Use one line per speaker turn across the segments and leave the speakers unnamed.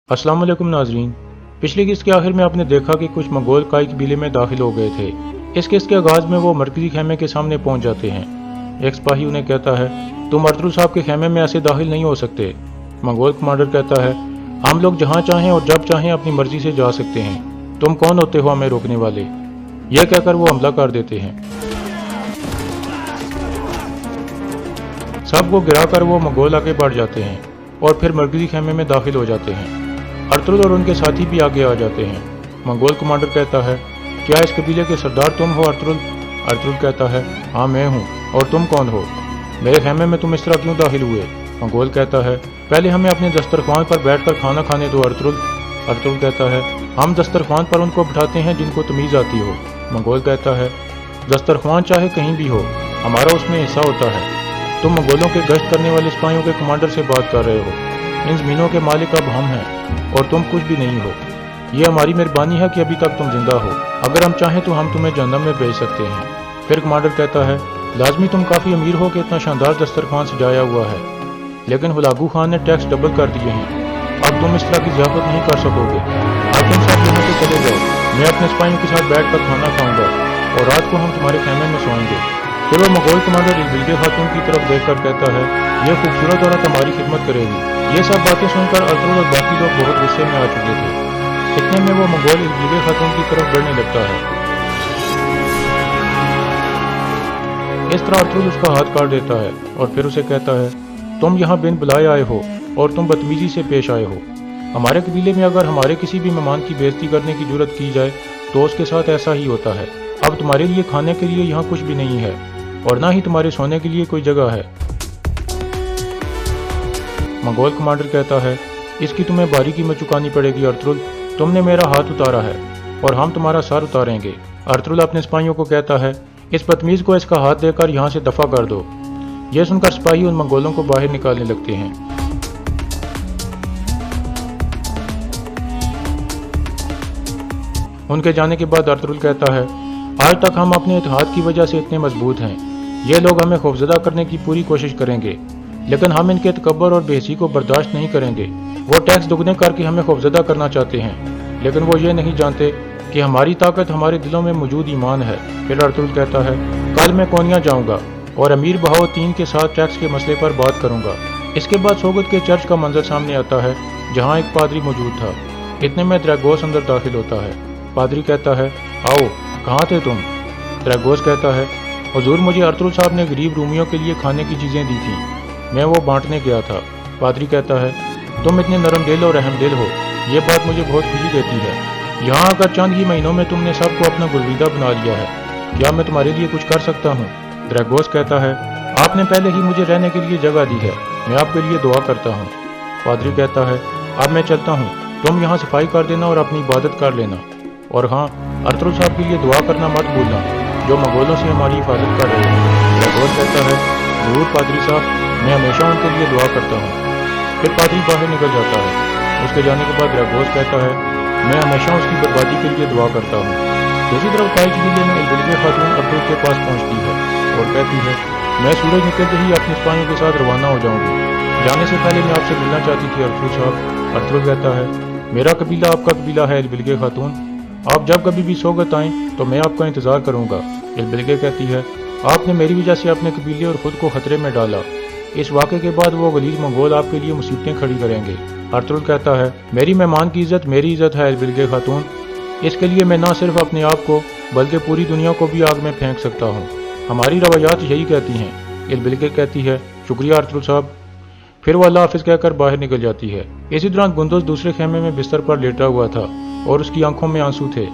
अस्सलाम वालेकुम नाजरीन। पिछली किस्त के आखिर में आपने देखा कि कुछ मंगोल काई कबीले में दाखिल हो गए थे। इस किस्त के आगाज में वो मरकजी खेमे के सामने पहुंच जाते हैं। एक सिपाही उन्हें कहता है, तुम अरतुल साहब के खेमे में ऐसे दाखिल नहीं हो सकते। मंगोल कमांडर कहता है, हम लोग जहाँ चाहें और जब चाहें अपनी मर्जी से जा सकते हैं, तुम कौन होते हो हमें रोकने वाले। यह कहकर वो हमला कर देते हैं। सबको गिराकर वो मंगोल आगे बढ़ जाते हैं और फिर मरकजी खेमे में दाखिल हो जाते हैं। अरतुल और उनके साथी भी आगे आ जाते हैं। मंगोल कमांडर कहता है, क्या इस कबीले के सरदार तुम हो अरतुल? अरतुल कहता है, हाँ मैं हूँ, और तुम कौन हो? मेरे खेमे में तुम इस तरह क्यों दाखिल हुए? मंगोल कहता है, पहले हमें अपने दस्तरखान पर बैठकर खाना खाने दो अरतुल। अरतुल कहता है, हम दस्तरखान पर उनको बिठाते हैं जिनको तमीज़ आती हो। मंगोल कहता है, दस्तरखान चाहे कहीं भी हो, हमारा उसमें हिस्सा होता है। तुम मंगोलों के गश्त करने वाले सिपाहियों के कमांडर से बात कर रहे हो। इन ज़मीनों के मालिक अब हम हैं और तुम कुछ भी नहीं हो। ये हमारी मेहरबानी है कि अभी तक तुम जिंदा हो। अगर हम चाहें तो हम तुम्हें जहन्नम में भेज सकते हैं। फिर कमांडर कहता है, लाजमी तुम काफ़ी अमीर हो कि इतना शानदार दस्तरखान सजाया हुआ है, लेकिन हुलागू खान ने टैक्स डबल कर दिए हैं। अब तुम इस तरह की ज़ियाफत नहीं कर सकोगे। हाकिम साहब यहाँ से चले जाओ, मैं अपने सिपाहियों के साथ बैठ कर खाना खाऊंगा और रात को हम तुम्हारे खेमे में सोएंगे। फिर वो मंगोल कमांडर इल्बिल्गे खातून की तरफ देखकर कहता है, यह खूबसूरत औरत हमारी खिदमत करेगी। ये सब बातें सुनकर अरतुल और बाकी लोग बहुत गुस्से में आ चुके थे। इतने में वो मंगोल इल्बिल्गे खातून की तरफ बढ़ने लगता है। इस तरह अरतुल उसका हाथ काट देता है और फिर उसे कहता है, तुम यहाँ बिन बुलाए आए हो और तुम बदतमीजी से पेश आए हो। हमारे कबीले में अगर हमारे किसी भी मेहमान की बेइज्जती करने की जुर्रत की जाए तो उसके साथ ऐसा ही होता है। अब तुम्हारे लिए खाने के लिए यहाँ कुछ भी नहीं है और ना ही तुम्हारे सोने के लिए कोई जगह है। मंगोल कमांडर कहता है, इसकी तुम्हें बारीकी में चुकानी पड़ेगी अरतुल। तुमने मेरा हाथ उतारा है और हम तुम्हारा सर उतारेंगे। अरतुल अपने सिपाहियों को कहता है, इस बदतमीज को इसका हाथ देकर यहाँ से दफा कर दो। यह सुनकर सिपाही उन मंगोलों को बाहर निकालने लगते हैं। उनके जाने के बाद अरतुल कहता है, आज तक हम अपने इत्तेहाद की वजह से इतने मजबूत हैं। ये लोग हमें खौफजदा करने की पूरी कोशिश करेंगे, लेकिन हम इनके तकब्बर और बेहसी को बर्दाश्त नहीं करेंगे। वो टैक्स दुगने करके हमें खौफजदा करना चाहते हैं, लेकिन वो ये नहीं जानते कि हमारी ताकत हमारे दिलों में मौजूद ईमान है। फिर अरतुल कहता है, कल मैं कोनिया जाऊँगा और अमीर बहाउद्दीन के साथ टैक्स के मसले पर बात करूँगा। इसके बाद सोगत के चर्च का मंजर सामने आता है, जहाँ एक पादरी मौजूद था। इतने में द्रैगोस अंदर दाखिल होता है। पादरी कहता है, आओ, कहाँ थे तुम? द्रैगोस कहता है, हुजूर मुझे अरतुल साहब ने गरीब रूमियों के लिए खाने की चीज़ें दी थी, मैं वो बांटने गया था। पादरी कहता है, तुम इतने नरम दिल और रहम दिल हो, ये बात मुझे बहुत खुशी देती है। यहाँ आकर चंद ही महीनों में तुमने सबको अपना गुरवीदा बना लिया है। क्या मैं तुम्हारे लिए कुछ कर सकता हूँ? द्रैगोस कहता है, आपने पहले ही मुझे रहने के लिए जगह दी है, मैं आपके लिए दुआ करता हूँ। पादरी कहता है, अब मैं चलता हूँ, तुम यहाँ सफाई कर देना और अपनी इबादत कर लेना। और हाँ, अरतुल साहब के लिए दुआ करना मत भूलना, जो मंगोलों से हमारी हिफाजत कर रहे हैं। द्रैगोस कहता है, ज़रूर पादरी साहब, मैं हमेशा उनके लिए दुआ करता हूँ। फिर पादरी बाहर निकल जाता है। उसके जाने के बाद द्रैगोस कहता है, मैं हमेशा उसकी बर्बादी के लिए दुआ करता हूँ। दूसरी तरफ काई कबीले में इल्बिल्गे खातून अरतुल के पास पहुँचती है और कहती है, मैं सूरज निकलते ही अपने सिपाहियों के साथ रवाना हो जाऊँगी। जाने से पहले मैं आपसे मिलना चाहती थी अरतुल साहब। अरतुल कहता है, मेरा कबीला आपका कबीला है इल्बिल्गे खातून, आप जब कभी भी सोगत आएँ तो मैं आपका इंतज़ार करूँगा। इल्बिल्गे कहती है, आपने मेरी वजह से अपने कबीले और ख़ुद को खतरे में डाला। इस वाक़े के बाद वो गलीज मंगोल आपके लिए मुसीबतें खड़ी करेंगे। अरतुल कहता है, मेरी मेहमान की इज़्ज़त मेरी इज़्ज़त है इल्बिल्गे खातून, इसके लिए मैं न सिर्फ अपने आप को बल्कि पूरी दुनिया को भी आग में फेंक सकता हूँ। हमारी रवायात यही कहती हैं। इल्बिल्गे कहती है, शुक्रिया अरतुल साहब। फिर वो अल्लाह हाफिज़ कहकर बाहर निकल जाती है। इसी दौरान गुंदुज़ दूसरे खेमे में बिस्तर पर लेटा हुआ था और उसकी आंखों में आंसू थे।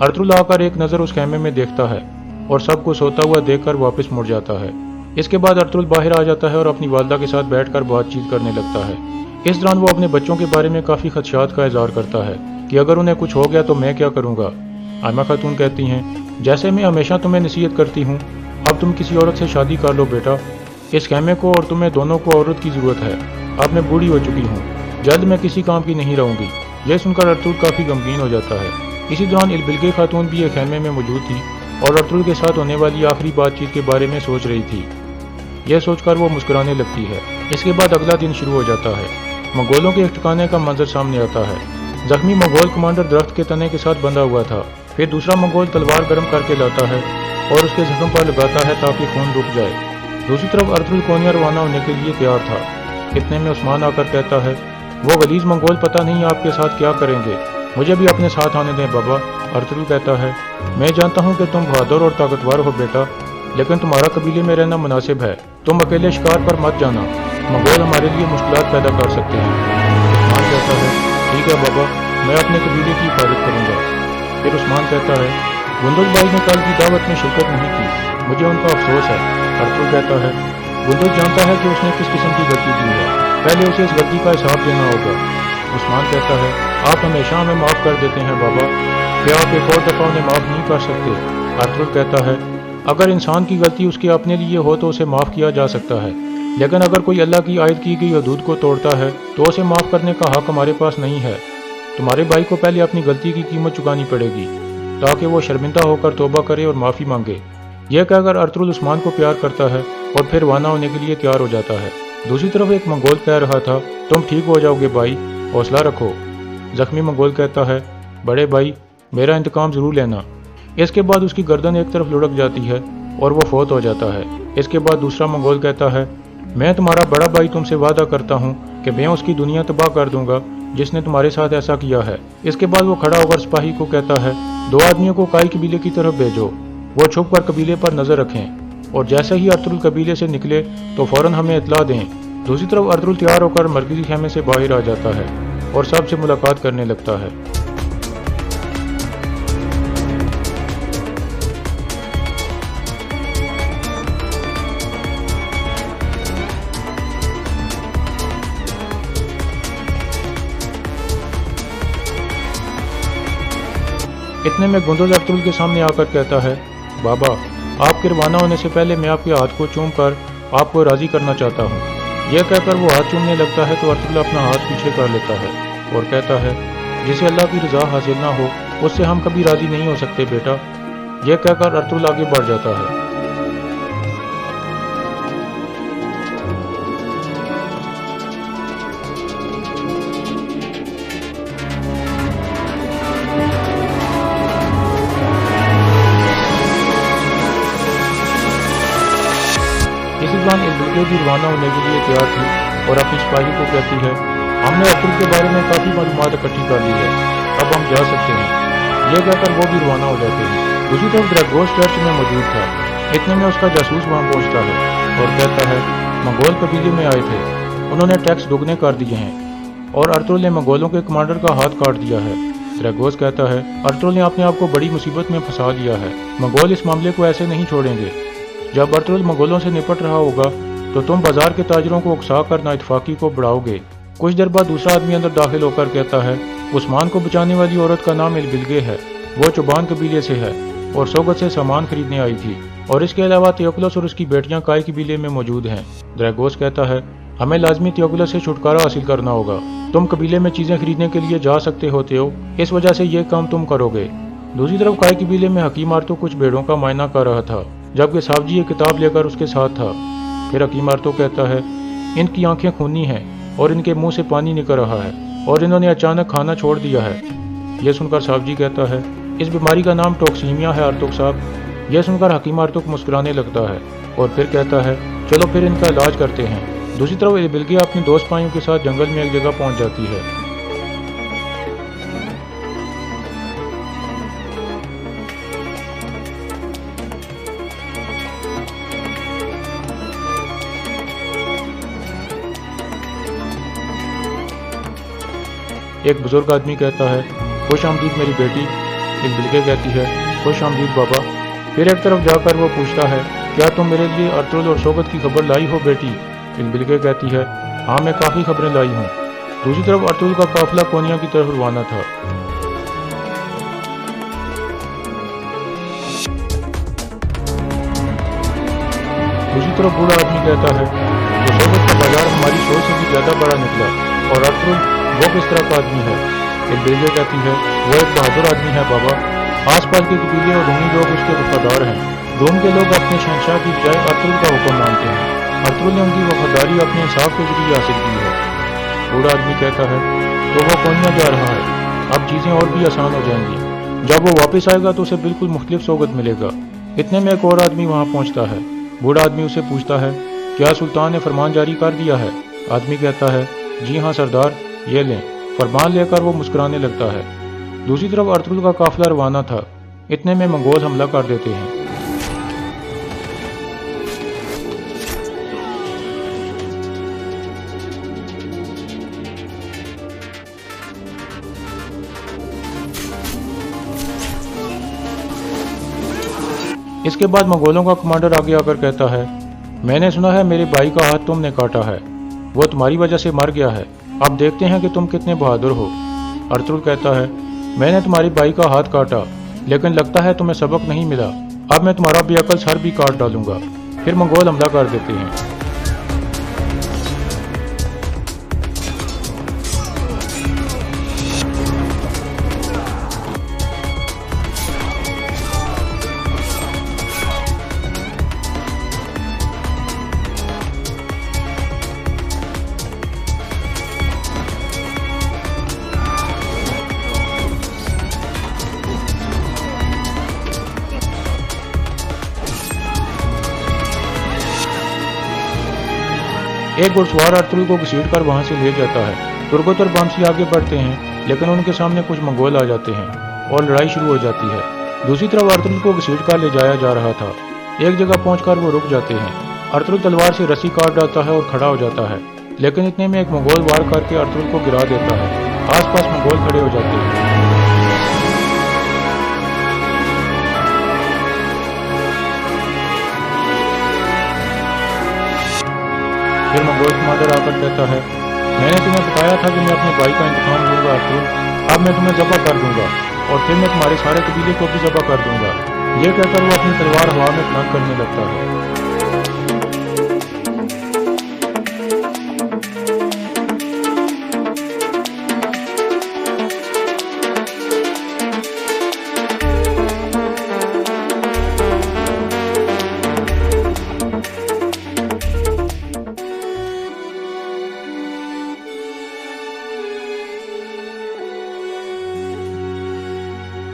अरतुल आकर एक नज़र उस खेमे में देखता है और सबको सोता हुआ देखकर वापस मुड़ जाता है। इसके बाद अरतुल बाहर आ जाता है और अपनी वालदा के साथ बैठकर बातचीत करने लगता है। इस दौरान वो अपने बच्चों के बारे में काफ़ी खदशात का इज़हार करता है कि अगर उन्हें कुछ हो गया तो मैं क्या करूँगा। आयमा खातून कहती हैं, जैसे मैं हमेशा तुम्हें नसीहत करती हूँ, अब तुम किसी औरत से शादी कर लो बेटा। इस खेमे को और तुम्हें दोनों को औरत की ज़रूरत है। अब मैं बूढ़ी हो चुकी हूँ, जल्द मैं किसी काम की नहीं रहूँगी। यह सुनकर अरतुल काफ़ी गमगीन हो जाता है। इसी दौरान इल्बिल्गे खातून भी एक खेमे में मौजूद थी और अरतुल के साथ होने वाली आखिरी बातचीत के बारे में सोच रही थी। यह सोचकर वो मुस्कुराने लगती है। इसके बाद अगला दिन शुरू हो जाता है। मंगोलों के एक ठिकाने का मंजर सामने आता है। जख्मी मंगोल कमांडर दरख्त के तने के साथ बंधा हुआ था। फिर दूसरा मंगोल तलवार गर्म करके लाता है और उसके जख्म पर लगाता है ताकि खून रुक जाए। दूसरी तरफ अर्तुगरुल कोनिया रवाना होने के लिए तैयार था। इतने में उस्मान आकर कहता है, वो गलीज मंगोल पता नहीं आपके साथ क्या करेंगे, मुझे भी अपने साथ आने दें बाबा। अर्तुगरुल कहता है, मैं जानता हूँ कि तुम बहादुर और ताकतवर हो बेटा, लेकिन तुम्हारा कबीले में रहना मुनासिब है। तुम अकेले शिकार पर मत जाना, मंगोल हमारे लिए मुश्किलात पैदा कर सकते हैं। उस्मान कहता है, ठीक है बाबा, मैं अपने कबीले की हिफाजत करूँगा। फिर उस्मान कहता है, बुंदुल भाई ने कल की दावत में शिरकत नहीं की, मुझे उनका अफसोस है। अर्तुगरुल कहता है, बुंदुल जानता है कि उसने किस किस्म की गलती की है, पहले उसे इस गलती का हिसाब देना होगा। उस्मान कहता है, आप हमेशा हमें माफ़ कर देते हैं बाबा, क्या आप एक और दफ़ा उन्हें माफ़ नहीं कर सकते? अर्तुगरुल कहता है, अगर इंसान की गलती उसके अपने लिए हो तो उसे माफ़ किया जा सकता है, लेकिन अगर कोई अल्लाह की आयत की गई हदूद को तोड़ता है तो उसे माफ़ करने का हक हमारे पास नहीं है। तुम्हारे भाई को पहले अपनी गलती की कीमत चुकानी पड़ेगी ताकि वो शर्मिंदा होकर तौबा करे और माफ़ी मांगे। यह कहकर अर्तुगरुल उस्मान को प्यार करता है और फिर रवाना होने के लिए तैयार हो जाता है। दूसरी तरफ एक मंगोल कह रहा था, तुम ठीक हो जाओगे भाई, हौसला रखो। जख्मी मंगोल कहता है, बड़े भाई, मेरा इंतकाम ज़रूर लेना। इसके बाद उसकी गर्दन एक तरफ लुढ़क जाती है और वो फौत हो जाता है। इसके बाद दूसरा मंगोल कहता है, मैं तुम्हारा बड़ा भाई तुमसे वादा करता हूँ कि मैं उसकी दुनिया तबाह कर दूंगा जिसने तुम्हारे साथ ऐसा किया है। इसके बाद वो खड़ा होकर सिपाही को कहता है, 2 आदमियों को काई कबीले की तरफ भेजो, वो छुप कर कबीले पर नजर रखें और जैसे ही अर्तुगरुल कबीले से निकले तो फौरन हमें इतला दें। दूसरी तरफ अर्तुगरुल तैयार होकर मरकजी खेमे से बाहर आ जाता है और सबसे मुलाकात करने लगता है। इतने में गुंदुल अर्तुगरुल के सामने आकर कहता है, बाबा, आपके रवाना होने से पहले मैं आपके हाथ को चूम कर आपको राज़ी करना चाहता हूँ। यह कहकर वो हाथ चूमने लगता है तो अर्तुगरुल अपना हाथ पीछे कर लेता है और कहता है, जिसे अल्लाह की रज़ा हासिल ना हो उससे हम कभी राज़ी नहीं हो सकते बेटा। यह कहकर अर्तुगरुल आगे बढ़ जाता है। इसी दौरान इल्बिल्गे भी रवाना होने के लिए तैयार थी और अपनी सिपाही को कहती है, हमने अर्तुगरुल के बारे में काफ़ी मालूमात इकट्ठी कर ली है, अब हम जा सकते हैं। यह कहकर वो भी रवाना हो जाते हैं। दूसरी तरफ ड्रैगोस चर्च में मौजूद था। इतने में उसका जासूस वहाँ पहुँचता है और कहता है, मंगोल कबीले में आए थे, उन्होंने टैक्स दुगने कर दिए हैं और अर्तुगरुल ने मंगोलों के कमांडर का हाथ काट दिया है। ड्रैगोस कहता है, अर्तुगरुल ने अपने आप को बड़ी मुसीबत में फंसा लिया है, मंगोल इस मामले को ऐसे नहीं छोड़ेंगे। जब अर्तुगरुल मंगोलों से निपट रहा होगा तो तुम बाजार के ताजरों को उकसा कर नाइतफाकी को बढ़ाओगे। कुछ देर बाद दूसरा आदमी अंदर दाखिल होकर कहता है, उस्मान को बचाने वाली औरत का नाम इल्बिल्गे है, वो चुबान कबीले से है और सोगत से सामान खरीदने आई थी और इसके अलावा थियोकुलस और उसकी बेटियां काई कबीले में मौजूद हैं। ड्रैगोस कहता है, हमें लाजमी थियोकुलस से छुटकारा हासिल करना होगा, तुम कबीले में चीजें खरीदने के लिए जा सकते होते हो, इस वजह से ये काम तुम करोगे। दूसरी तरफ काई कबीले में हकीम आर्तो कुछ भेड़ों का मायना कर रहा था जबकि सावजी एक किताब लेकर उसके साथ था। फिर हकीम आर्तो कहता है, इनकी आंखें खूनी हैं और इनके मुंह से पानी निकल रहा है और इन्होंने अचानक खाना छोड़ दिया है। यह सुनकर सावजी कहता है, इस बीमारी का नाम टॉक्सीमिया है आर्तुक साहब। यह सुनकर हकीम आर्तुक मुस्कुराने लगता है और फिर कहता है, चलो फिर इनका इलाज करते हैं। दूसरी तरफ इल्बिल्गे अपने दोस्त भाइयों के साथ जंगल में एक जगह पहुंच जाती है। एक बुजुर्ग आदमी कहता है, खुश आमदीद मेरी बेटी। इल्बिल्गे कहती है, खुश आमदीद बाबा। फिर एक तरफ जाकर वो पूछता है, क्या तुम मेरे लिए अर्तुगरुल और सोगत की खबर लाई हो बेटी? इल्बिल्गे कहती है, हाँ मैं काफ़ी खबरें लाई हूँ। दूसरी तरफ अर्तुगरुल का काफिला कोनिया की तरफ रवाना था। दूसरी तरफ बूढ़ा आदमी कहता है, तो सोगत का बाजार हमारी सोच से भी ज़्यादा बड़ा निकला और अर्तुगरुल वो किस तरह का आदमी है? इल्बिल्गे कहती है, वो एक बहादुर आदमी है बाबा। आसपास के कबीले और रूमी लोग उसके वफादार हैं। रूम के लोग अपने शहंशाह की बजाय अर्तुगरुल का हुक्म मानते हैं। अर्तुगरुल ने उनकी वफादारी अपने इंसाफ के जरिए हासिल की है। बूढ़ा आदमी कहता है, तो वो कोनिया जा रहा है, अब चीज़ें और भी आसान हो जाएंगी। जब वो वापस आएगा तो उसे बिल्कुल मुख्तलिफ सोगत मिलेगा। इतने में एक और आदमी वहाँ पहुँचता है। बूढ़ा आदमी उसे पूछता है, क्या सुल्तान ने फरमान जारी कर दिया है? आदमी कहता है, जी हाँ सरदार, ये लें। फरमान लेकर वो मुस्कुराने लगता है। दूसरी तरफ अर्तुगरुल का काफिला रवाना था। इतने में मंगोल हमला कर देते हैं। इसके बाद मंगोलों का कमांडर आगे आकर कहता है, मैंने सुना है मेरे भाई का हाथ तुमने काटा है, वो तुम्हारी वजह से मर गया है। अब देखते हैं कि तुम कितने बहादुर हो। अर्तुगरुल कहता है, मैंने तुम्हारे भाई का हाथ काटा, लेकिन लगता है तुम्हें सबक नहीं मिला। अब मैं तुम्हारा बेअक्ल सर भी काट डालूंगा। फिर मंगोल हमला कर देते हैं। एक घुड़सवार अर्तुगरुल को घसीट कर वहां से ले जाता है। तुर्गोत और बामसी आगे बढ़ते हैं, लेकिन उनके सामने कुछ मंगोल आ जाते हैं और लड़ाई शुरू हो जाती है। दूसरी तरफ अर्तुगरुल को घसीट कर ले जाया जा रहा था। एक जगह पहुंचकर वो रुक जाते हैं। अर्तुगरुल तलवार से रस्सी काट डालता है और खड़ा हो जाता है, लेकिन इतने में एक मंगोल वार करके अर्तुगरुल को गिरा देता है। आसपास मंगोल खड़े हो जाते हैं। फिर मंगोल कमांडर आकर कहता है, मैंने तुम्हें बताया था कि मैं अपने भाई का इंतकाम लूंगा अर्तुगरुल, अब मैं तुम्हें ज़ब्ह कर दूंगा और फिर मैं तुम्हारे सारे कबीले को भी ज़ब्ह कर दूंगा। ये कहकर वो अपनी तलवार हवा में बुलंद करने लगता है।